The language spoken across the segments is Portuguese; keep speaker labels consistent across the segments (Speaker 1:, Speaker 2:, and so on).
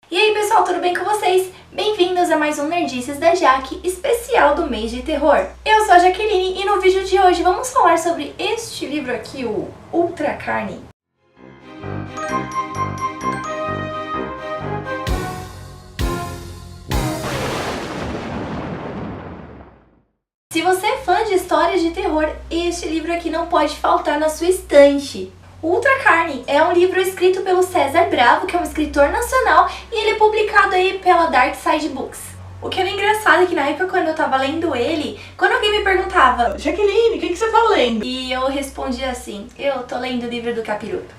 Speaker 1: E aí pessoal, tudo bem com vocês? Bem-vindos a mais um Nerdices da Jaque, especial do mês de terror. Eu sou a Jaqueline e no vídeo de hoje vamos falar sobre este livro aqui, o Ultra Carne. Se você é fã de histórias de terror, este livro aqui não pode faltar na sua estante. Ultra Carne é um livro escrito pelo César Bravo, que é um escritor nacional, e ele é publicado aí pela Dark Side Books. O que era engraçado é que na época quando eu tava lendo ele, quando alguém me perguntava
Speaker 2: Jaqueline, o que você tá lendo?
Speaker 1: E eu respondia assim, eu tô lendo o livro do Capiroto.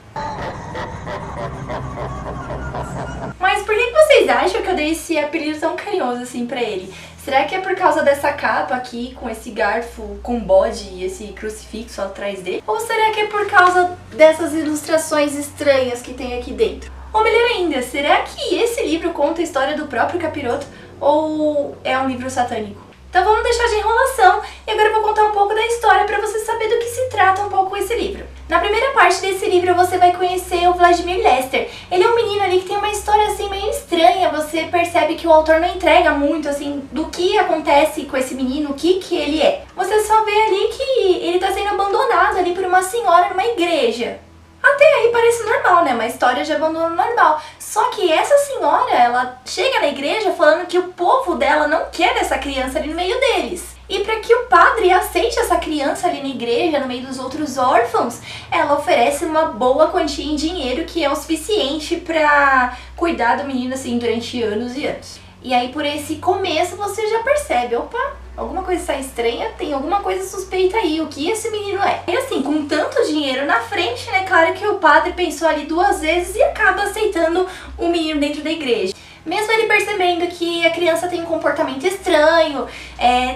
Speaker 1: Mas por que vocês acham que eu dei esse apelido tão carinhoso assim pra ele? Será que é por causa dessa capa aqui, com esse garfo com bode e esse crucifixo atrás dele? Ou será que é por causa dessas ilustrações estranhas que tem aqui dentro? Ou melhor ainda, será que esse livro conta a história do próprio Capiroto ou é um livro satânico? Então vamos deixar de enrolação e agora eu vou contar um pouco da história para você saber do que se trata um pouco esse livro. Na primeira parte desse livro você vai conhecer o Vladimir Lester. Ele é um menino ali que tem uma história assim meio estranha, você percebe que o autor não entrega muito assim do que acontece com esse menino, o que ele é. Você só vê ali que ele tá sendo abandonado ali por uma senhora numa igreja. Até aí parece normal, né? Uma história de abandono normal. Só que essa senhora, ela chega na igreja falando que o povo dela não quer essa criança ali no meio deles. E para que o padre aceite essa criança ali na igreja, no meio dos outros órfãos, ela oferece uma boa quantia em dinheiro que é o suficiente para cuidar do menino assim durante anos e anos. E aí por esse começo você já percebe, opa, alguma coisa está estranha, tem alguma coisa suspeita aí, o que esse menino é? E assim, com tanto dinheiro na frente, né, claro que o padre pensou ali duas vezes e acaba aceitando o menino dentro da igreja. Mesmo ele percebendo que a criança tem um comportamento estranho,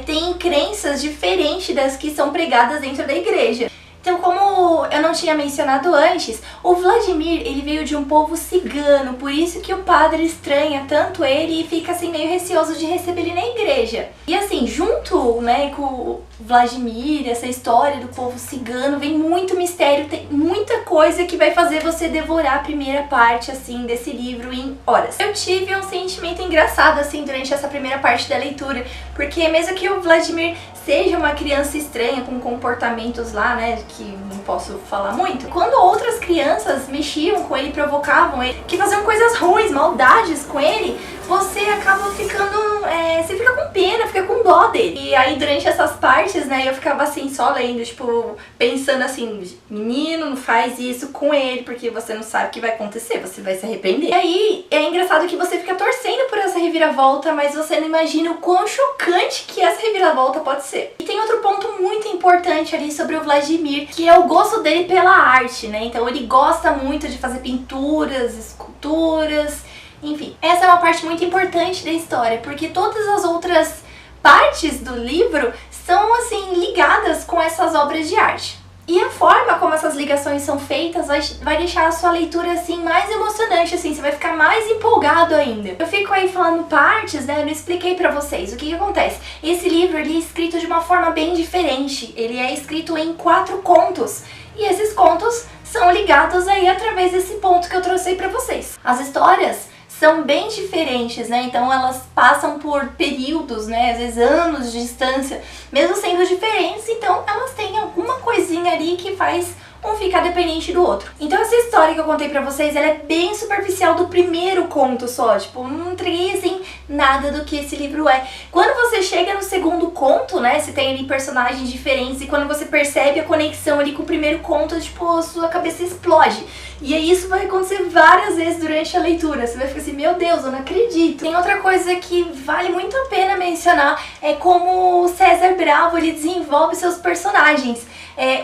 Speaker 1: tem crenças diferentes das que são pregadas dentro da igreja. Então, como eu não tinha mencionado antes, o Vladimir, ele veio de um povo cigano, por isso que o padre estranha tanto ele e fica assim meio receoso de receber ele na igreja. E assim, junto, né, com o Vladimir, essa história do povo cigano, vem muito mistério, tem muita coisa que vai fazer você devorar a primeira parte, assim, desse livro em horas. Eu tive um sentimento engraçado, assim, durante essa primeira parte da leitura, porque mesmo que o Vladimir seja uma criança estranha, com comportamentos lá, né, que não posso falar muito, quando outras crianças mexiam com ele, provocavam ele, que faziam coisas ruins, maldades com ele, você acaba ficando, você fica com pena, fica com dó dele. E aí durante essas partes, né, eu ficava assim, só lendo, tipo, pensando assim, menino, não faz isso com ele, porque você não sabe o que vai acontecer, você vai se arrepender. E aí, é engraçado que você fica torcendo por essa reviravolta, mas você não imagina o quão chocante que essa reviravolta pode ser. E tem outro ponto muito importante ali sobre o Vladimir, que é o gosto dele pela arte, né, então ele gosta muito de fazer pinturas, esculturas. Enfim, essa é uma parte muito importante da história, porque todas as outras partes do livro são, assim, ligadas com essas obras de arte. E a forma como essas ligações são feitas vai deixar a sua leitura, assim, mais emocionante, assim, você vai ficar mais empolgado ainda. Eu fico aí falando partes, né, eu não expliquei pra vocês o que acontece. Esse livro, ele é escrito de uma forma bem diferente, ele é escrito em 4 contos, e esses contos são ligados aí através desse ponto que eu trouxe aí pra vocês. As histórias são bem diferentes, né? Então elas passam por períodos, né? Às vezes anos de distância, mesmo sendo diferentes, então elas têm alguma coisinha ali que faz um ficar dependente do outro. Então essa história que eu contei pra vocês, ela é bem superficial do primeiro conto só, tipo, não entreguei assim nada do que esse livro é. Quando você chega no segundo conto, né, você tem ali personagens diferentes e quando você percebe a conexão ali com o primeiro conto, tipo, a sua cabeça explode. E aí isso vai acontecer várias vezes durante a leitura, você vai ficar assim, meu Deus, eu não acredito. Tem outra coisa que vale muito a pena mencionar, é como o César Bravo, ele desenvolve seus personagens.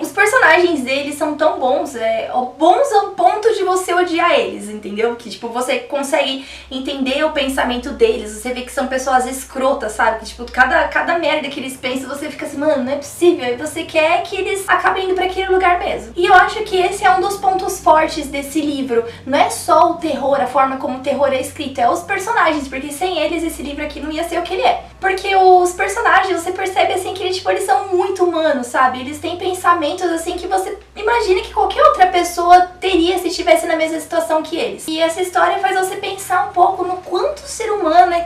Speaker 1: Os personagens deles são tão bons, bons ao ponto de você odiar eles, entendeu? Que tipo, você consegue entender o pensamento deles, você vê que são pessoas escrotas, sabe? Que tipo, cada merda que eles pensam, você fica assim, mano, não é possível, e você quer que eles acabem indo pra aquele lugar mesmo. E eu acho que esse é um dos pontos fortes desse livro, não é só o terror, a forma como o terror é escrito, é os personagens, porque sem eles esse livro aqui não ia ser o que ele é. Porque os personagens, você percebe assim que eles são muito humanos, sabe? Eles têm pensamentos assim que você imagina que qualquer outra pessoa teria se estivesse na mesma situação que eles. E essa história faz você pensar um pouco no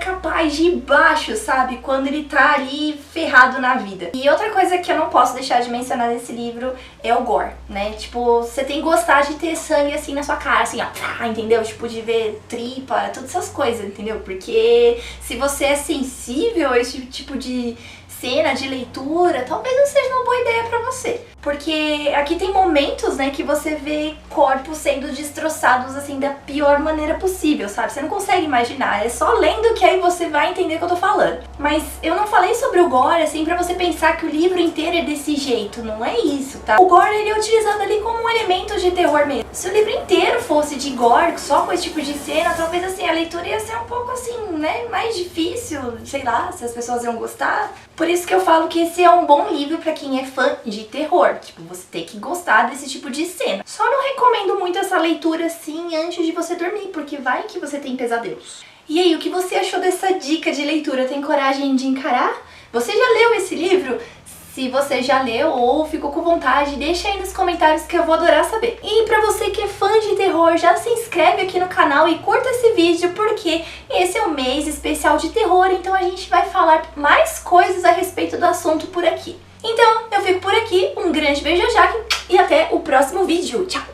Speaker 1: capaz de ir baixo, sabe? Quando ele tá ali ferrado na vida. E outra coisa que eu não posso deixar de mencionar nesse livro é o gore, né? Tipo, você tem que gostar de ter sangue assim na sua cara, assim, ó, entendeu? Tipo, de ver tripa, todas essas coisas, entendeu? Porque se você é sensível a esse tipo de cena, de leitura, talvez não seja uma boa ideia pra você. Porque aqui tem momentos, né, que você vê corpos sendo destroçados, assim, da pior maneira possível, sabe? Você não consegue imaginar, é só lendo que aí você vai entender o que eu tô falando. Mas eu não falei sobre o gore, assim, pra você pensar que o livro inteiro é desse jeito, não é isso, tá? O gore, ele é utilizado ali como um elemento de terror mesmo. Se o livro inteiro fosse de gore, só com esse tipo de cena, talvez, assim, a leitura ia ser um pouco, assim, né, mais difícil, sei lá, se as pessoas iam gostar. Por isso que eu falo que esse é um bom livro pra quem é fã de terror. Tipo, você tem que gostar desse tipo de cena. Só não recomendo muito essa leitura assim antes de você dormir, porque vai que você tem pesadelos. E aí, o que você achou dessa dica de leitura? Tem coragem de encarar? Você já leu esse livro? Se você já leu ou ficou com vontade, deixa aí nos comentários que eu vou adorar saber. E pra você que é fã de terror, já se inscreve aqui no canal e curta esse vídeo, porque esse é o mês especial de terror, então a gente vai falar mais coisas a respeito do assunto por aqui. Então, eu fico por aqui, um grande beijo a Jaque e até o próximo vídeo. Tchau!